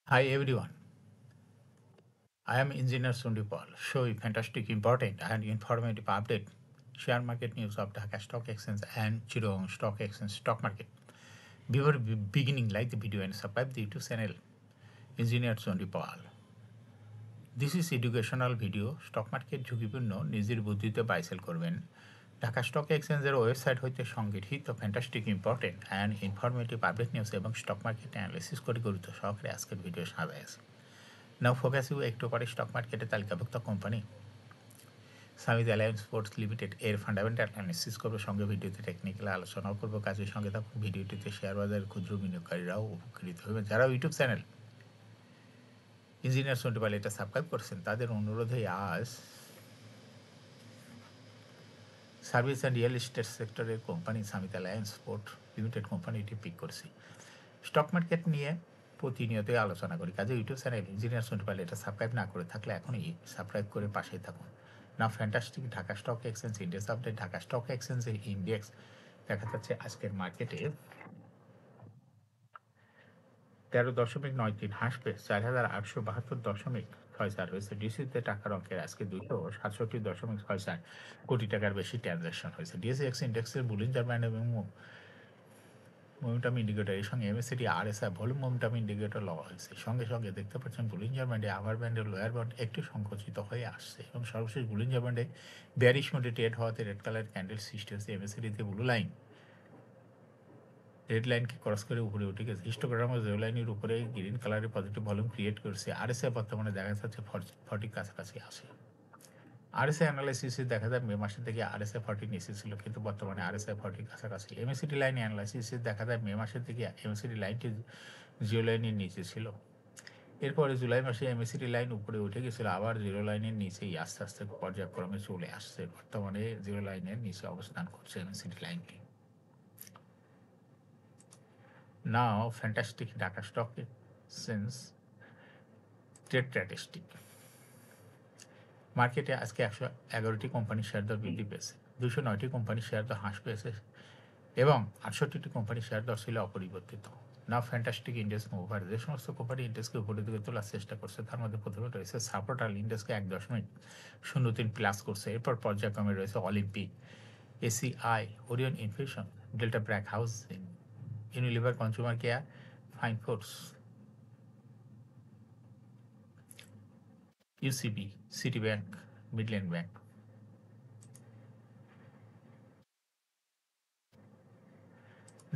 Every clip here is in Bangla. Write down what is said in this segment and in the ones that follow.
Hi everyone, I am Engineer Sundipal. Show you fantastic, important and informative update, share market news of Dhaka Stock Exchange and Chittagong Stock Exchange stock market. Before beginning, like the video and subscribe the YouTube channel Engineer Sundipal. This is educational video. Stock market ঝুঁকিপূর্ণ নিজের বুদ্ধিতে বাই সেল করবেন। ঢাকা স্টক এক্সচেঞ্জের ওয়েবসাইট হইতে সংগঠিত fantastic important and informative update news এবং স্টক মার্কেট অ্যানালিসিস করে গুরুত্ব সহকারে আজকের ভিডিও সাজায় আছে। নাও ফোকাস ইউ একটু করে স্টক মার্কেটে তালিকাভুক্ত company Samid alliance sports limited এর ফান্ডামেন্টাল অ্যানালিসিস করবো, সঙ্গে ভিডিওতে টেকনিক্যাল আলোচনাও করবো। কাজের সঙ্গে থাকুন। ভিডিওটিতে শেয়ার বাজারের ক্ষুদ্র বিনিয়োগকারীরাও উপকৃত হবেন। যারা ইউটিউব চ্যানেল ইঞ্জিনিয়ার সন্টিপাল এটা সাবস্ক্রাইব করছেন তাদের অনুরোধে আজ সার্ভিস অ্যান্ড রিয়েল এস্টেট সেক্টরের কোম্পানি সামিত অ্যালায়েন্স স্পোর্ট লিমিটেড কোম্পানিটি পিক করছি। স্টক মার্কেট নিয়ে প্রতিনিয়তই আলোচনা করি। কাজে ইউটিউব চ্যানেল ইঞ্জিনিয়ার সন্টিপাল এটা সাবস্ক্রাইব না করে থাকলে এখনই সাবস্ক্রাইব করে পাশেই থাকুন। না fantastic Dhaka stock exchange index update. Dhaka stock এক্সচেঞ্জের ইন্ডেক্স দেখা যাচ্ছে আজকের মার্কেটে 13.93 হ্রাস পেয়ে 4,872.64 হয়েছে। ডিসিতে টাকার অঙ্কের আজকে 267.64 কোটি টাকার বেশি ট্রানজ্যাকশন হয়েছে। ডিএসএক্স ইন্ডেক্সের বুলিঞ্জার ব্যান্ড এবং মোমেন্টাম ইন্ডিকেটর এর সঙ্গে MACD RSI volume momentum indicator লওয়া হয়েছে। সঙ্গে সঙ্গে দেখতে পাচ্ছেন বুলিঞ্জার ব্যান্ডে আপার ব্যান্ডের লোয়ার ব্যান্ড একটু সংকুচিত হয়ে আসছে এবং সর্বশেষ বুলিঞ্জার ব্যান্ডে বেয়ারিশ মোডে ট্রেড হওয়াতে রেড কালার ক্যান্ডেল সৃষ্টি হয়েছে। এমএসিডিতে ব্লু লাইন রেড লাইনকে ক্রস করে উপরে উঠে গেছে। হিস্টোগ্রামে জিরো লাইনের উপরে গ্রিন কালারের পজিটিভ ভলিউম ক্রিয়েট করছে। আরএসআই বর্তমানে দেখা যাচ্ছে 40 কাছাকাছি আসে। আরএসআই অ্যানালাইসিসে দেখা যায় মে মাসের থেকে আরএসআই 40 নিচে ছিল, কিন্তু বর্তমানে আরএসআই 40 কাছাকাছি। এমএসিডি লাইন অ্যানালাইসিসে দেখা যায় মে মাসের থেকে এমএসিডি লাইনটি জিরো লাইনের নিচে ছিল। এরপরে জুলাই মাসে এমএসিডি লাইন উপরে উঠে গেছিল, আবার জিরো লাইনের নিচেই আস্তে আস্তে পর্যায়ক্রমে চলে আসছে। বর্তমানে জিরো লাইনের নিচে অবস্থান করছে এমএসিডি লাইনটি। Now fantastic Dhaka stock exchange trade statistic. মার্কেটে আজকে 111টি কোম্পানির শেয়ার দর বৃদ্ধি পেয়েছে, 209টি কোম্পানির শেয়ার দর হ্রাস পেয়েছে এবং 68টি কোম্পানির শেয়ার দর ছিল অপরিবর্তিত। নাও ফ্যান্টাস্টিক ইন্ডেক্স মুভার যে সমস্ত কোম্পানি ইন্ডেক্সকে উপরের দিকে তোলার চেষ্টা করছে তার মধ্যে প্রথমে রয়েছে সাপোর্টাল ইন্ডেক্সকে 1.03 প্লাস করছে। এরপর পর্যায়ক্রমে রয়েছে Olympic, ACI, Orion infusion, delta BRAC housing, Unilever consumer care, fine force, UCB, city bank, Midland bank.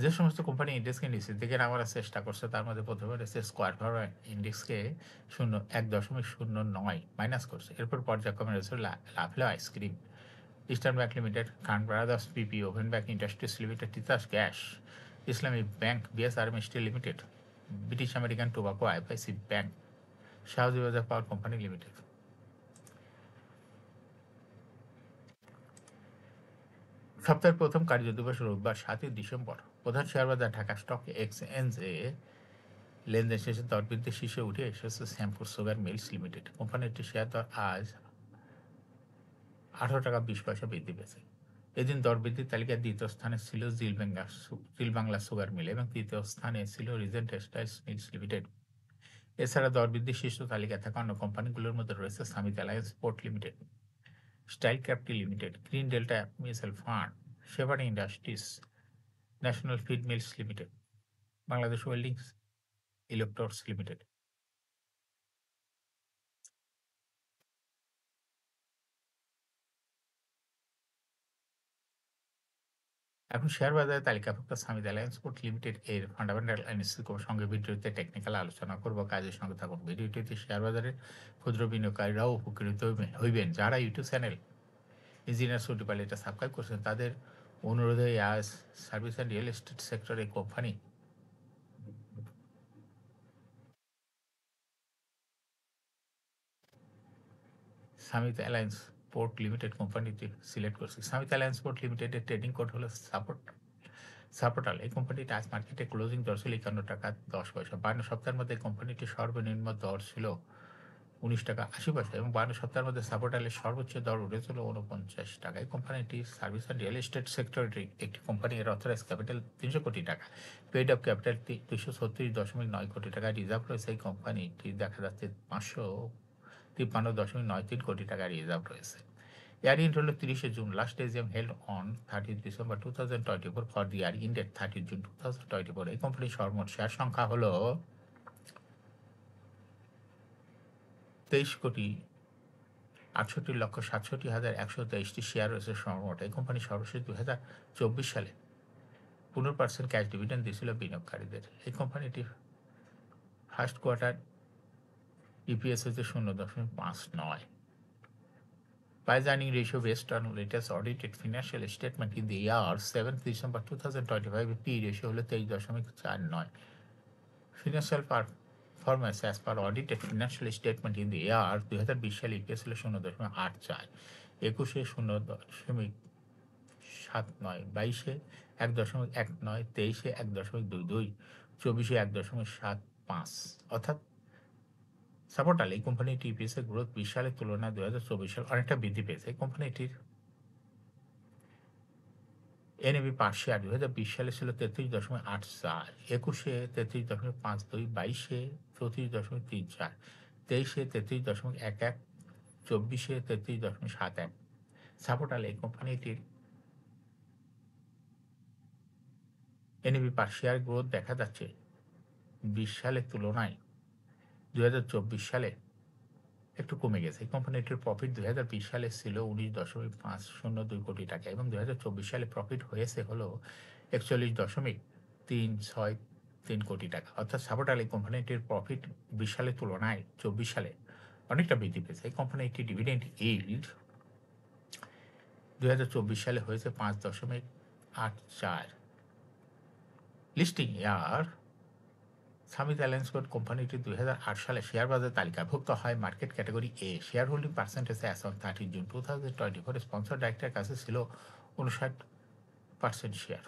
যে সমস্ত কোম্পানি ইন্ডেক্সকে নিচের দিকে নামার চেষ্টা করছে তার মধ্যে প্রথমে রয়েছে স্কোয়ার ফার্মা ইন্ডেক্সকে 1.09 মাইনাস করছে। এরপর পর্যায়ক্রমে রয়েছে লাফলো ice cream, Eastern Bank Limited, Khan Brothers PP, ওভেন Bank Industries Limited, Titas gas, Islami Bank, BSRM Steel Limited, British American Tobacco, IPIC Bank, Shahjibazar Power Company Limited. সপ্তাহের প্রথম কার্যদিবস রোববার 7 ডিসেম্বর। প্রধান শেয়ার বাজার ঢাকা স্টক এক্সচেঞ্জে লেনদেন শেষে দরবৃদ্ধি শীর্ষে উঠে এসেছে শ্যামপুর সুগার মিলস লিমিটেড। কোম্পানিটির শেয়ার দর আজ 18 টাকা 20 পয়সা বৃদ্ধি পেয়েছে। এদিন দরবৃদ্ধির তালিকায় দ্বিতীয় স্থানে ছিল জিলবাংলা সুগার মিল এবং তৃতীয় স্থানে ছিল রিজেন্ট টেক্সটাইলস মিলস লিমিটেড। এছাড়া দরবৃদ্ধির শীর্ষ তালিকায় থাকা অন্য কোম্পানিগুলোর মধ্যে রয়েছে Summit Alliance Port Limited, Style Capital Limited, Green Delta Mutual Fund, Shepherd Industries, National Feed Mills Limited, Bangladesh Weldings Electrodes Limited. এখন শেয়ার বাজারে তালিকাভুক্ত সামিদ অ্যালায়েন্স পোর্ট লিমিটেড এর ফান্ডামেন্টাল অ্যানালিসিস সঙ্গে ভিডিওতে টেকনিক্যাল আলোচনা করব। কাজের সঙ্গে থাকুন। ভিডিওটিতে শেয়ার বাজারের ক্ষুদ্র বিনিয়োগকারীরাও উপকৃত হইবেন। যারা ইউটিউব চ্যানেল ইঞ্জিনিয়ার সন্টিপাল এটা সাবস্ক্রাইব করছেন তাদের অনুরোধে আজ সার্ভিস অ্যান্ড রিয়েল এস্টেট সেক্টরে কোম্পানি সামিত অ্যালায়েন্স পোর্ট লিমিটেড কোম্পানিটি সিলেক্ট করছি। সামিত অ্যালায়েন্স পোর্ট লিমিটেডের ট্রেডিং কোড হলো সাপোর্টাল। এই কোম্পানিটি আজ মার্কেটে ক্লোজিং দর ছিল 51 টাকা 10 পয়সা। 52 সপ্তাহের মধ্যে কোম্পানিটির সর্বনিম্ন দর ছিল 19 টাকা 80 পয়সা এবং 52 সপ্তাহের মধ্যে সাপোর্টালের সর্বোচ্চ দর উঠেছিল 49 টাকায়। কোম্পানিটি সার্ভিস অ্যান্ড রিয়েল এস্টেট সেক্টরের একটি কোম্পানি। এর অথরাইজ ক্যাপিটাল 300 কোটি টাকা, পেইড আপ ক্যাপিটাল 236.9 কোটি টাকা, রিজার্ভ রয়েছে এই কোম্পানিটি দেখা যাচ্ছে 553.93 কোটি টাকা রিজার্ভ রয়েছে। এয়ার ইন্ড হলো 30 June, last AGM held on 30 December 2024 for the year ended 30 June 2024। এই কোম্পানির সর্বমোট শেয়ার সংখ্যা হলো 23,68,67,123টি শেয়ার রয়েছে সর্বমোট। এই কোম্পানি সর্বশেষ 2024 সালে 15% ক্যাশ ডিভিডেন্ড দিয়েছিল বিনিয়োগকারীদের। এই কোম্পানিটির ফার্স্ট কোয়ার্টার ইপিএস হচ্ছে 0.59। Price earning ratio based on latest audited financial statement in the year 7th December 2025 P ratio হলো 23.49। Financial performance as per audited financial statement in the year 2020 সালে ইপিএস হলো 0.84, 21-এ 0.79, 22-এ 1.19, 23-এ 1.22, 24-এ 1.75। অর্থাৎ সাপোর্টাল এই কোম্পানিটি ইপিএসের গ্রোথ 20 সালের তুলনায় 2024 সাল অনেকটা বৃদ্ধি পেয়েছে। এই কোম্পানিটির এনএবি পার শেয়ার 2020 সালে ছিল 33.84, 21-এ 33.52, 22-এ 34.34, 23-এ 33.11, 24-এ 33.71। সাপোর্টাল এই কোম্পানিটির এনএবি পার শেয়ার গ্রোথ দেখা যাচ্ছে 20 সালের তুলনায় 2024 সালে একটু কমে গেছে। এই কোম্পানিটির প্রফিট 2020 সালে ছিল 19.502 কোটি টাকা এবং 2024 সালে প্রফিট হয়েছে হলো 41.363 কোটি টাকা। অর্থাৎ সাপোর্টাল এই কোম্পানিটির প্রফিট 20 সালের তুলনায় 24 সালে অনেকটা বৃদ্ধি পেয়েছে। এই কোম্পানিটির ডিভিডেন্ড ইল্ড 2024 সালে হয়েছে 5.84। লিস্টিং ইয়ার সামিত অ্যালায়েন্স কোম্পানিটি 2008 সালে শেয়ার বাজার তালিকাভুক্ত হয় market category A. Share holding percentage as on 30 June 2024 sponsor ডাইরেক্টরের কাছে ছিল 59% শেয়ার।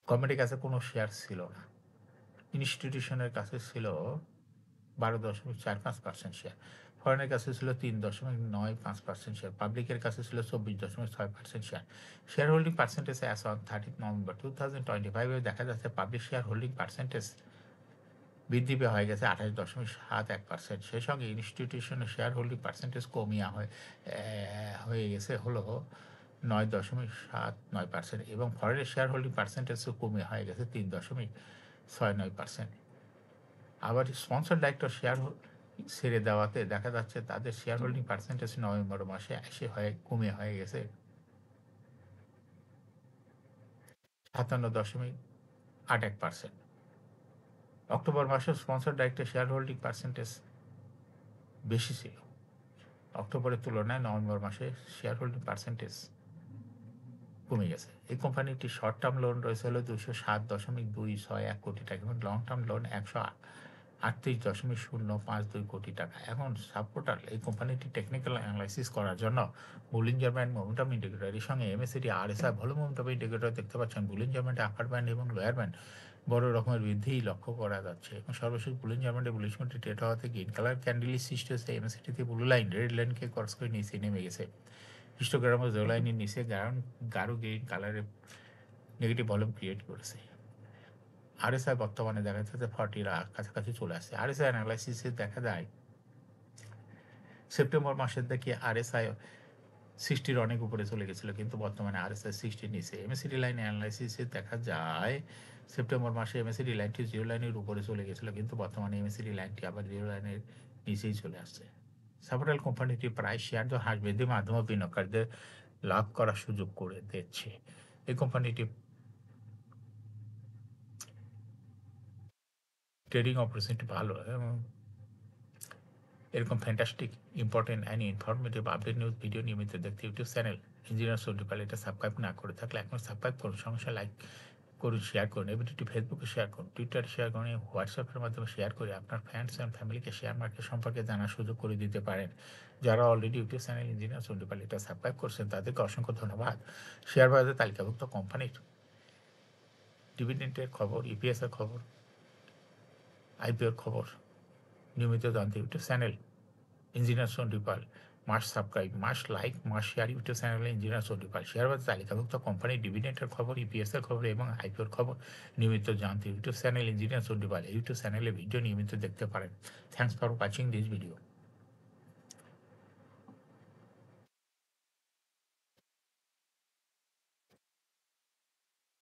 গভর্নমেন্টের কাছে কোনো শেয়ার ছিল না। ইনস্টিটিউশনের কাছে ছিল 12.45% শেয়ার, ফরেনের কাছে ছিল 3.95% শেয়ার, পাবলিকের কাছে ছিল 24.6% share. Share holding percentage as on 30 November 2025 দেখা যাচ্ছে পাবলিক শেয়ার হোল্ডিং পার্সেন্টেজ বৃদ্ধি হয়ে গেছে 28.71%। সেই সঙ্গে ইনস্টিটিউশনের শেয়ার হোল্ডিং পার্সেন্টেজ কমিয়ে হয়ে গেছে হলো 9.79% এবং ফরেনের শেয়ার হোল্ডিং পার্সেন্টেজও কমে হয়ে গেছে 3.69%। আবার স্পন্সর ডাইরেক্টর শেয়ার ছেড়ে দেওয়াতে দেখা যাচ্ছে তাদের শেয়ার হোল্ডিং পার্সেন্টেজ নভেম্বর মাসে কমে হয়ে গেছে 57.81%। অক্টোবর মাসে sponsor director share holding percentage বেশি ছিল। অক্টোবরের তুলনায় নভেম্বর মাসে শেয়ার হোল্ডিং পার্সেন্টেজ কমে গেছে। এই কোম্পানিটি শর্ট টার্ম লোন রয়েছে হলো 207.261 কোটি টাকা এবং লং টার্ম লোন 138.052 কোটি টাকা। এখন সাপোর্টাল এই কোম্পানিটি টেকনিক্যাল অ্যানালাইসিস করার জন্য বুলিঞ্জার ব্যান্ড মোমেন্টাম ইন্ডিকেটরের সঙ্গে MACD RSI volume momentum indicator দেখতে পাচ্ছেন। বুলিঞ্জার ব্যান্ডে আপার ব্যান্ড এবং লোয়ার ব্যান্ড বড় রকমের বৃদ্ধি লক্ষ্য করা যাচ্ছে এবং সর্বশেষ বুলিঞ্জার ব্যান্ডে বুলিশ মোডে ট্রেড হওয়াতে গ্রিন কালার ক্যান্ডেলের সৃষ্টি হচ্ছে। এমএসিডিতে ব্লু লাইন রেড লাইনকে ক্রস করে নিচে নেমে গেছে। হিস্টোগ্রামে জো লাইনের নিচে গাঢ় গ্রিন কালারের নেগেটিভ ভলিউম ক্রিয়েট করেছে। আরএসআই বর্তমানে দেখা যাচ্ছে 40 কাছাকাছি চলে আসছে। আরএসআই অ্যানালাইসিসে দেখা যায় সেপ্টেম্বর মাসের দিকে আরএসআই 60-র অনেক উপরে চলে গেছিল, কিন্তু বর্তমানে আরএসআই 60-র নিচে। এমএসিডি লাইন অ্যানালাইসিসে দেখা যায় সেপ্টেম্বর মাসে এমএসিডি লাইনটি 0 লাইনের উপরে চলে গেছিল, কিন্তু বর্তমানে এমএসিডি লাইনটি আবার 0 লাইনের নিচেই চলে আসছে। সাপোর্টাল কোম্পানিটি প্রায় শেয়ার দর হ্রাস বৃদ্ধির মাধ্যমে বিনিয়োগকারীদের লাভ করার সুযোগ করে দিচ্ছে। এই কোম্পানিটি ট্রেডিং অপরচুনিটি ভালো এবং এরকম fantastic important and informative update news video নিয়মিত দেখতে ইউটিউব চ্যানেল ইঞ্জিনিয়ার সন্ডি পাল এটা সাবস্ক্রাইব না করে থাকলে এখন সাবস্ক্রাইব করুন, সমস্যা লাইক করুন, শেয়ার করুন। এই ভিডিওটি ফেসবুকে শেয়ার করুন, টুইটারে শেয়ার করুন, হোয়াটসঅ্যাপের মাধ্যমে শেয়ার করে আপনার ফ্রেন্ডস অ্যান্ড ফ্যামিলিকে শেয়ার মার্কেট সম্পর্কে জানার সুযোগ করে দিতে পারেন। যারা অলরেডি ইউটিউব চ্যানেল ইঞ্জিনিয়ার সন্ডি পাল এটা সাবস্ক্রাইব করছেন তাদেরকে অসংখ্য ধন্যবাদ। শেয়ার বাজারে তালিকাভুক্ত কোম্পানির ডিভিডেন্টের খবর, ইপিএসের খবর আইপিওর খবর নিয়মিত জানতে YouTube channel engineer Sondipal must subscribe, must like, must share YouTube চ্যানেলে ইঞ্জিনিয়ার সন্ডিপাল। শেয়ার বাজার তালিকাভুক্ত কোম্পানির ডিভিডেন্ডের খবর, ইপিএসের খবর এবং আইপিওর খবর নিয়মিত জানতে ইউটিউব চ্যানেল ইঞ্জিনিয়ার সন্ডিপাল ইউটিউব চ্যানেলে ভিডিও নিয়মিত দেখতে পারেন। Thanks for watching this video.